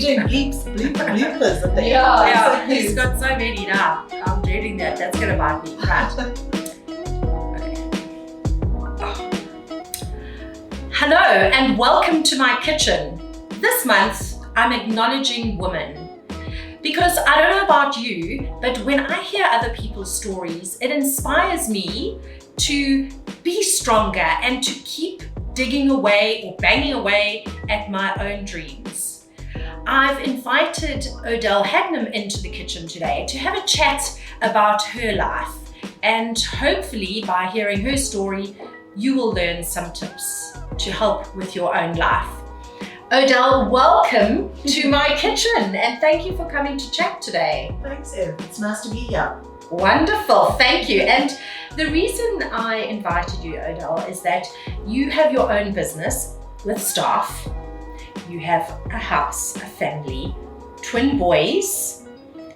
doing bloopers at the end. Yeah, he's got so many now. I'm dreading that. That's going to bite me. Right. Okay. Hello and welcome to my kitchen. This month, I'm acknowledging women. Because I don't know about you, but when I hear other people's stories, it inspires me to be stronger and to keep digging away or banging away at my own dreams. I've invited Odelle Hadnum into the kitchen today to have a chat about her life, and hopefully by hearing her story, you will learn some tips to help with your own life. Odelle, welcome to my kitchen and thank you for coming to chat today. Thanks, Ev. It's nice to be here. Wonderful, thank you. And the reason I invited you, Odelle, is that you have your own business with staff. You have a house, a family, twin boys,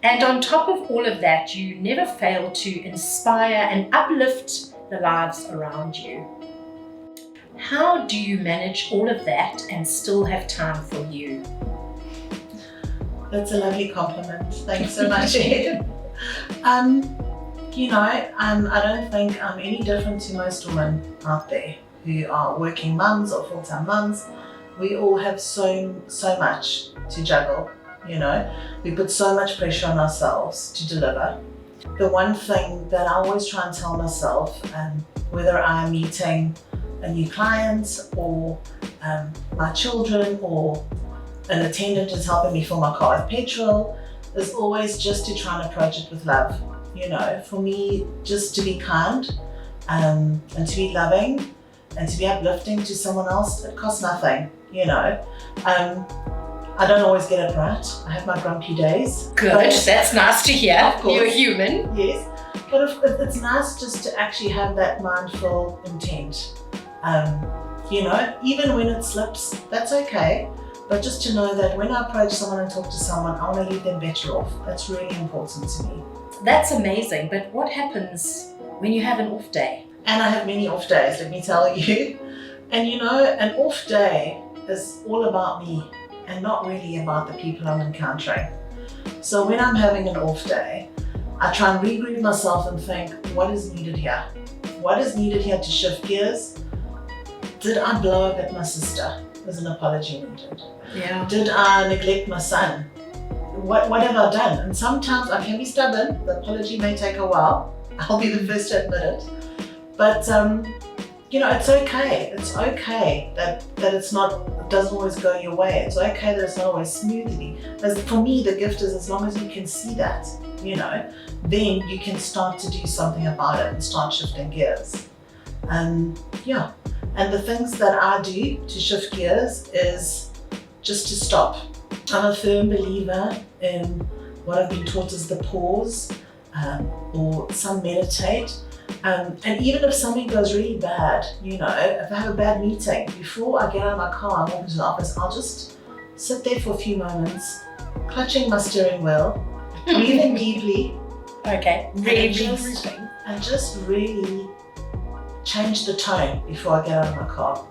and on top of all of that, you never fail to inspire and uplift the lives around you. How do you manage all of that and still have time for you? That's a lovely compliment. Thanks so much, Ed. I don't think I'm any different to most women out there who are working mums or full-time mums. We all have so much to juggle, We put so much pressure on ourselves to deliver. The one thing that I always try and tell myself, whether I'm meeting a new client or my children or an attendant is helping me fill my car with petrol, is always just to try and approach it with love. For me, just to be kind and to be loving and to be uplifting to someone else, it costs nothing, I don't always get it right. I have my grumpy days. Good, that's nice to hear. Of course. You're human. Yes, but it's nice just to actually have that mindful intent. Even when it slips, that's okay. But just to know that when I approach someone and talk to someone, I want to leave them better off. That's really important to me. That's amazing, but what happens when you have an off day? And I have many off days, let me tell you. And an off day is all about me and not really about the people I'm encountering. So when I'm having an off day, I try and regroup myself and think, what is needed here? What is needed here to shift gears? Did I blow up at my sister? There's an apology needed. Yeah. Did I neglect my son? What have I done? And sometimes I can be stubborn. The apology may take a while. I'll be the first to admit it. But it's okay. It's okay that it doesn't always go your way. It's okay that it's not always smoothly. For me, the gift is as long as you can see that, then you can start to do something about it and start shifting gears. And the things that I do to shift gears is just to stop. I'm a firm believer in what I've been taught as the pause, or some meditate. And even if something goes really bad, if I have a bad meeting, before I get out of my car and walk into the office, I'll just sit there for a few moments, clutching my steering wheel, breathing deeply. Okay, really breathing. And just really change the tone before I get out of my car,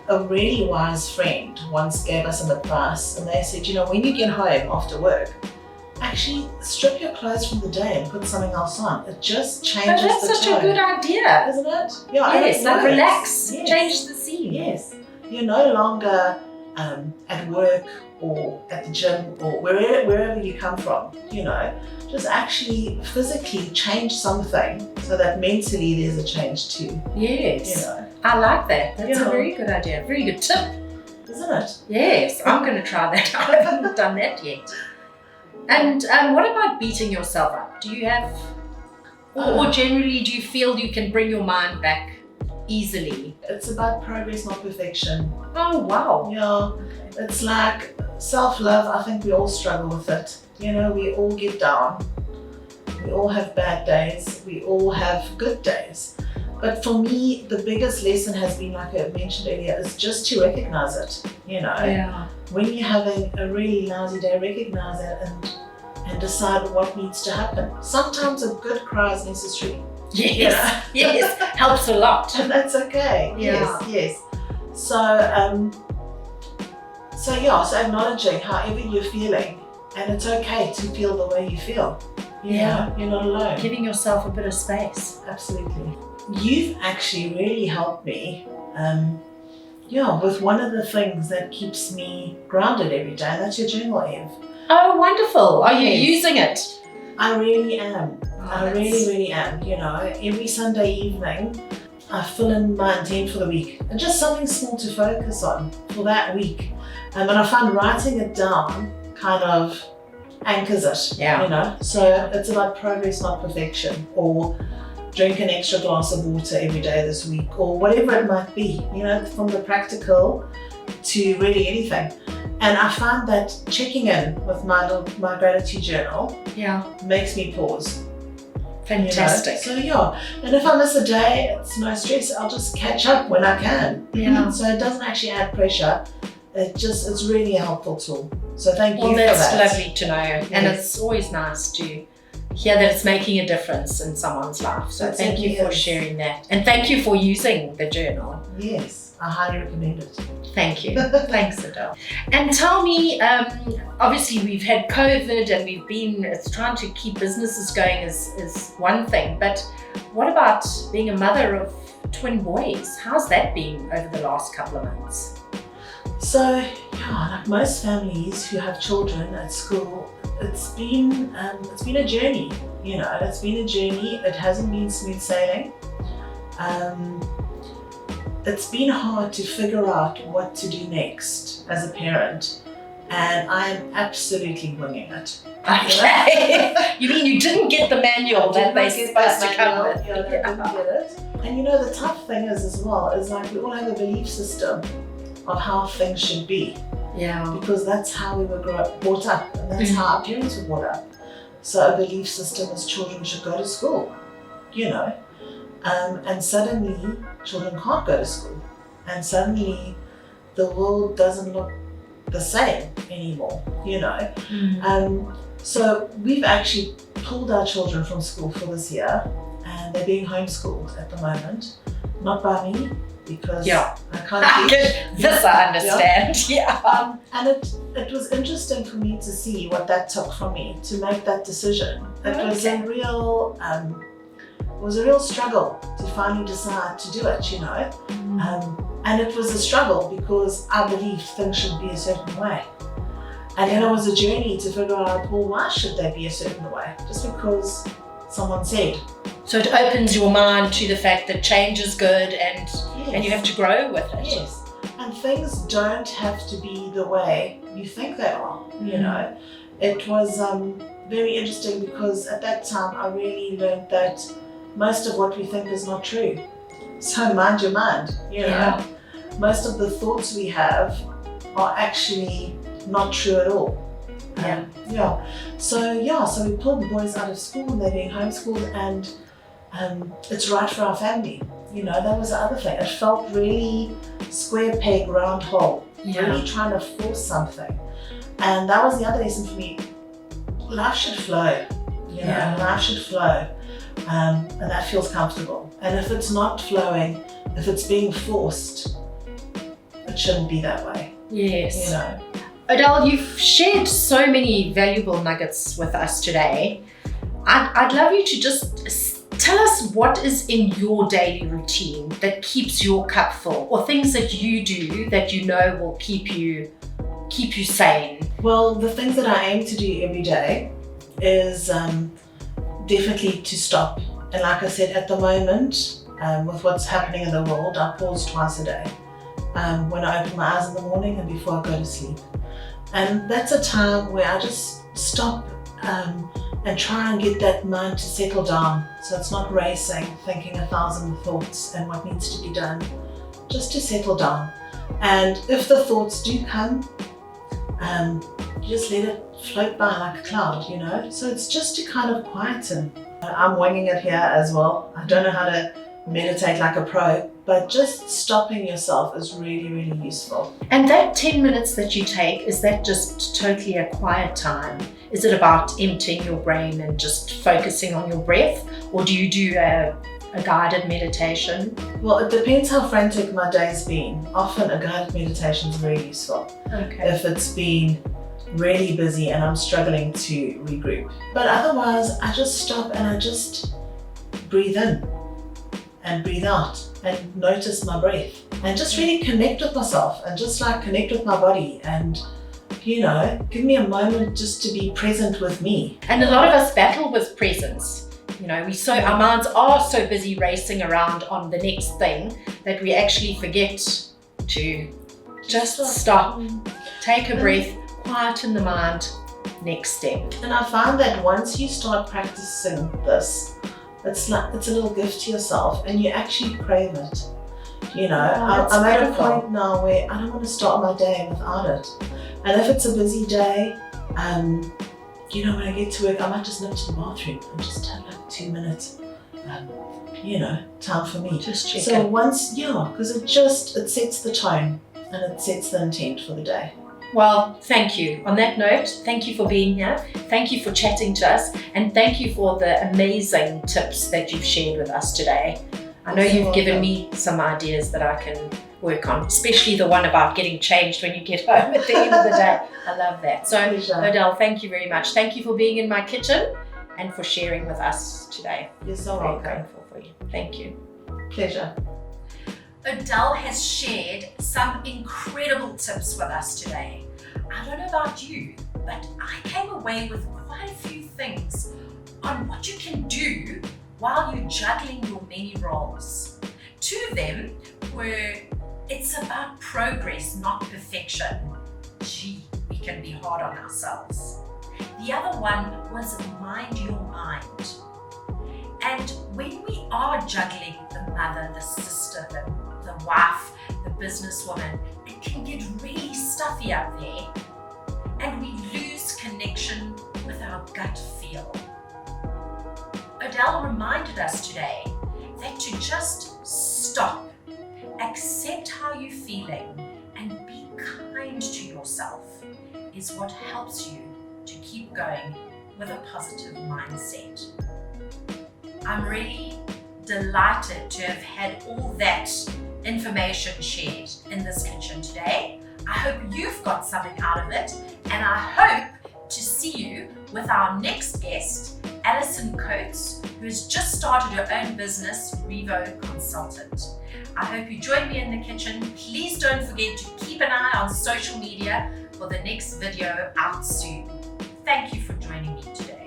A really wise friend once gave us some advice, and they said, when you get home after work, actually strip your clothes from the day and put something else on. It just changes the tone. That's such a good idea. Isn't it? Yeah, yes, like relax, yes. Change the scene. Yes. You're no longer at work or at the gym or wherever you come from, just actually physically change something so that mentally there's a change too. Yes. I like that. That's a very good idea. Very good tip. Isn't it? Yes, I'm going to try that. I haven't done that yet. And what about beating yourself up? Do you have, or generally do you feel you can bring your mind back easily? It's about progress, not perfection. Oh, wow. Yeah, it's like self-love. I think we all struggle with it. We all get down. We all have bad days. We all have good days. But for me, the biggest lesson has been, like I mentioned earlier, is just to recognize it, Yeah. When you're having a really lousy day, recognize it and decide what needs to happen. Sometimes a good cry is necessary. Yes, yes, helps a lot. And that's okay. Yeah. Yes. So acknowledging however you're feeling, and it's okay to feel the way you feel. You know, you're not alone. Giving yourself a bit of space. Absolutely. You've actually really helped me, with one of the things that keeps me grounded every day, and that's your journal, Eve. Oh, wonderful. Are you Yes. using it? I really am. I that's- really am. Every Sunday evening, I fill in my intent for the week, and just something small to focus on for that week. And I find writing it down kind of anchors it. Yeah. So it's about progress, not perfection, or drink an extra glass of water every day this week, or whatever it might be. From the practical to really anything. And I find that checking in with my gratitude journal makes me pause. Fantastic. So and if I miss a day, it's no stress. I'll just catch up when I can. Yeah. So it doesn't actually add pressure. It's really a helpful tool. So thank you Well, for that's that. lovely to know. And Yes. it's always nice to hear that it's making a difference in someone's life. So It thank you certainly for is. sharing that. And thank you for using the journal. Yes, I highly recommend it. Thank you. Thanks, Odelle. And tell me, obviously we've had COVID and it's trying to keep businesses going is one thing, but what about being a mother of twin boys? How's that been over the last couple of months? So like most families who have children at school, it's been a journey. It's been a journey. It hasn't been smooth sailing. It's been hard to figure out what to do next as a parent, and I am absolutely winging it. Okay. You mean you didn't get the manual that they're supposed to come with? Yeah, I didn't get it. And the tough thing is as well, is like we all have a belief system of how things should be, Yeah. because that's how we were brought up, and that's how our parents were brought up. So a belief system is children should go to school, and suddenly children can't go to school, and suddenly the world doesn't look the same anymore, So we've actually pulled our children from school for this year, and they're being homeschooled at the moment, not by me, because I can't teach. This I understand. Yeah. And it was interesting for me to see what that took from me to make that decision. It was a real struggle to finally decide to do it, and it was a struggle because I believed things should be a certain way. And then it was a journey to figure out, well, why should they be a certain way? Just because someone said. So it opens your mind to the fact that change is good and you have to grow with it. Yes. And things don't have to be the way you think they are, It was very interesting because at that time I really learned that most of what we think is not true. So mind your mind, Most of the thoughts we have are actually not true at all. So we pulled the boys out of school and they're being homeschooled, and it's right for our family. That was the other thing. It felt really square peg, round hole, really trying to force something. And that was the other lesson for me. Life should flow, life should flow. And that feels comfortable. And if it's not flowing, if it's being forced, it shouldn't be that way. Yes. Odelle, you've shared so many valuable nuggets with us today. I'd love you to just tell us what is in your daily routine that keeps your cup full, or things that you do that will keep you sane. Well, the things that I aim to do every day is definitely to stop. And like I said, at the moment, with what's happening in the world, I pause twice a day. When I open my eyes in the morning and before I go to sleep. And that's a time where I just stop and try and get that mind to settle down. So it's not racing, thinking 1,000 thoughts and what needs to be done, just to settle down. And if the thoughts do come, you just let it float by like a cloud, So it's just to kind of quieten. I'm winging it here as well. I don't know how to meditate like a pro, but just stopping yourself is really, really useful. And that 10 minutes that you take, is that just totally a quiet time? Is it about emptying your brain and just focusing on your breath? Or do you do a a guided meditation? Well, it depends how frantic my day's been. Often a guided meditation is very useful. Okay. If it's been really busy and I'm struggling to regroup. But otherwise, I just stop and I just breathe in and breathe out and notice my breath and just really connect with myself and just like connect with my body and, you know, give me a moment just to be present with me. And a lot of us battle with presence. You know, our minds are so busy racing around on the next thing that we actually forget to just stop, take a breath, quieten the mind, next step. And I find that once you start practicing this, it's a little gift to yourself and you actually crave it. You know, I'm at a point now where I don't want to start my day without it. And if it's a busy day, you know, when I get to work, I might just nip to the bathroom and just have like 2 minutes, you know, time for me. Just check So it. because it sets the tone and it sets the intent for the day. Well, thank you. On that note, thank you for being here. Thank you for chatting to us. And thank you for the amazing tips that you've shared with us today. I know you've given me some ideas that I can work on, especially the one about getting changed when you get home at the end of the day. I love that. So, Odelle, thank you very much. Thank you for being in my kitchen and for sharing with us today. You're so Very welcome. grateful for you. Thank you. Pleasure. Odelle has shared some incredible tips with us today. I don't know about you, but I came away with quite a few things on what you can do while you're juggling your many roles. Two of them were, it's about progress, not perfection. Gee, we can be hard on ourselves. The other one was mind your mind. And when we are juggling the mother, the sister, the wife, the businesswoman, it can get really stuffy out there and we lose connection with our gut feel. Odelle reminded us today that to just stop, accept how you're feeling and be kind to yourself is what helps you to keep going with a positive mindset. I'm really delighted to have had all that information shared in this kitchen today. I hope you've got something out of it, and I hope to see you with our next guest, Alison Coates, who has just started her own business, Revo Consultant. I hope you join me in the kitchen. Please don't forget to keep an eye on social media for the next video out soon. Thank you for joining me today.